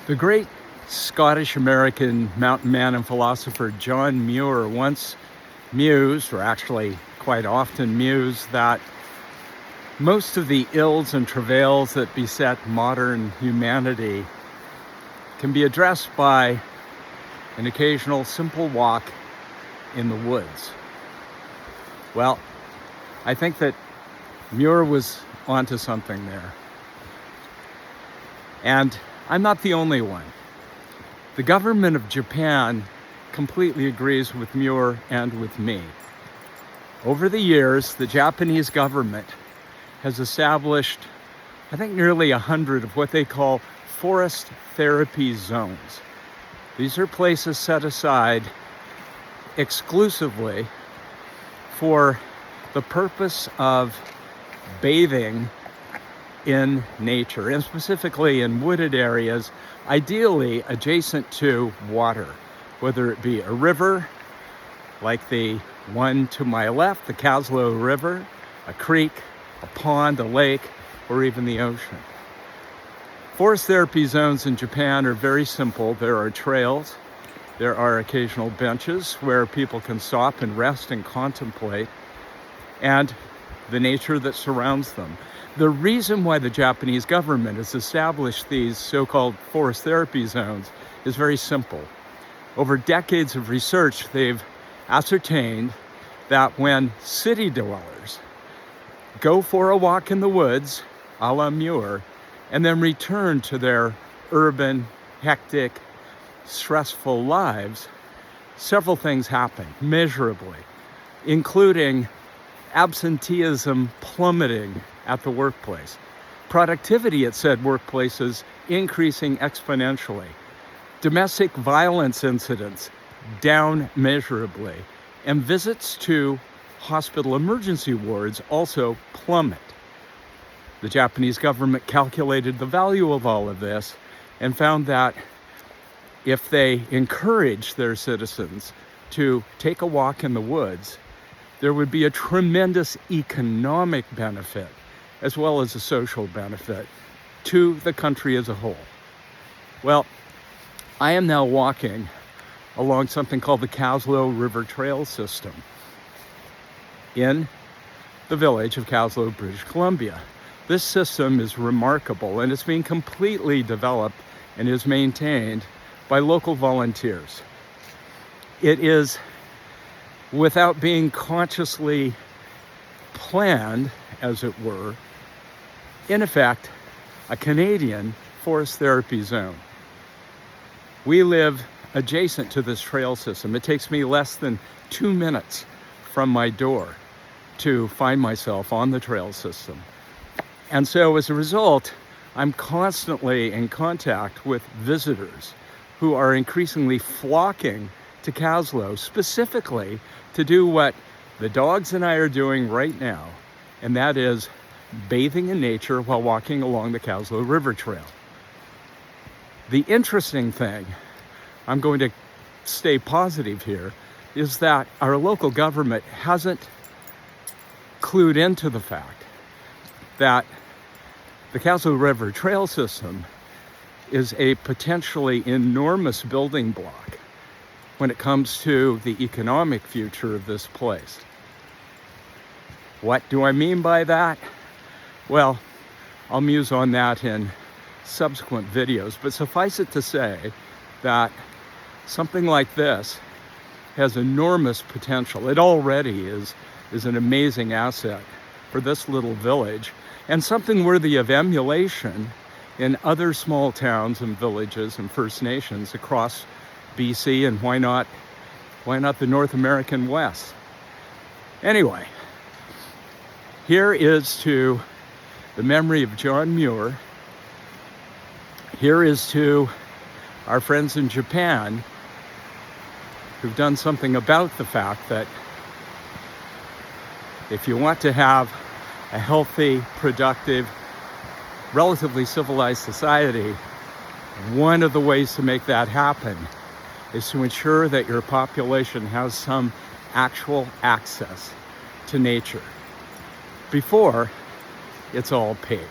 The great Scottish-American mountain man and philosopher John Muir once mused, or actually quite often mused, that most of the ills and travails that beset modern humanity can be addressed by an occasional simple walk in the woods. Well, I think that Muir was onto something there. And I'm not the only one. The government of Japan completely agrees with Muir and with me. Over the years, the Japanese government has established, I think, nearly 100 of what they call forest therapy zones. These are places set aside exclusively for the purpose of bathing in nature, and specifically in wooded areas, ideally adjacent to water, whether it be a river, like the one to my left, the Kaslo River, a creek, a pond, a lake, or even the ocean. Forest therapy zones in Japan are very simple. There are trails, there are occasional benches where people can stop and rest and contemplate, and the nature that surrounds them. The reason why the Japanese government has established these so-called forest therapy zones is very simple. Over decades of research, they've ascertained that when city dwellers go for a walk in the woods, a la Muir, and then return to their urban, hectic, stressful lives, several things happen measurably, including absenteeism plummeting at the workplace, productivity at said workplaces increasing exponentially, domestic violence incidents down measurably, and visits to hospital emergency wards also plummet. The Japanese government calculated the value of all of this and found that if they encourage their citizens to take a walk in the woods, there would be a tremendous economic benefit as well as a social benefit to the country as a whole. Well, I am now walking along something called the Kaslo River Trail System in the village of Kaslo, British Columbia. This system is remarkable, and it's being completely developed and is maintained by local volunteers. It is, without being consciously planned, as it were, in effect, a Canadian forest therapy zone. We live adjacent to this trail system. It takes me less than 2 minutes from my door to find myself on the trail system. And so as a result, I'm constantly in contact with visitors who are increasingly flocking to Kaslo, specifically to do what the dogs and I are doing right now, and that is bathing in nature while walking along the Kaslo River Trail. The interesting thing, I'm going to stay positive here, is that our local government hasn't clued into the fact that the Kaslo River Trail System is a potentially enormous building block when it comes to the economic future of this place. What do I mean by that? Well, I'll muse on that in subsequent videos, but suffice it to say that something like this has enormous potential. It already is an amazing asset for this little village, and something worthy of emulation in other small towns and villages and First Nations across BC, and why not the North American West? Anyway, here is to the memory of John Muir. Here is to our friends in Japan who've done something about the fact that if you want to have a healthy, productive, relatively civilized society, one of the ways to make that happen is to ensure that your population has some actual access to nature before it's all paved.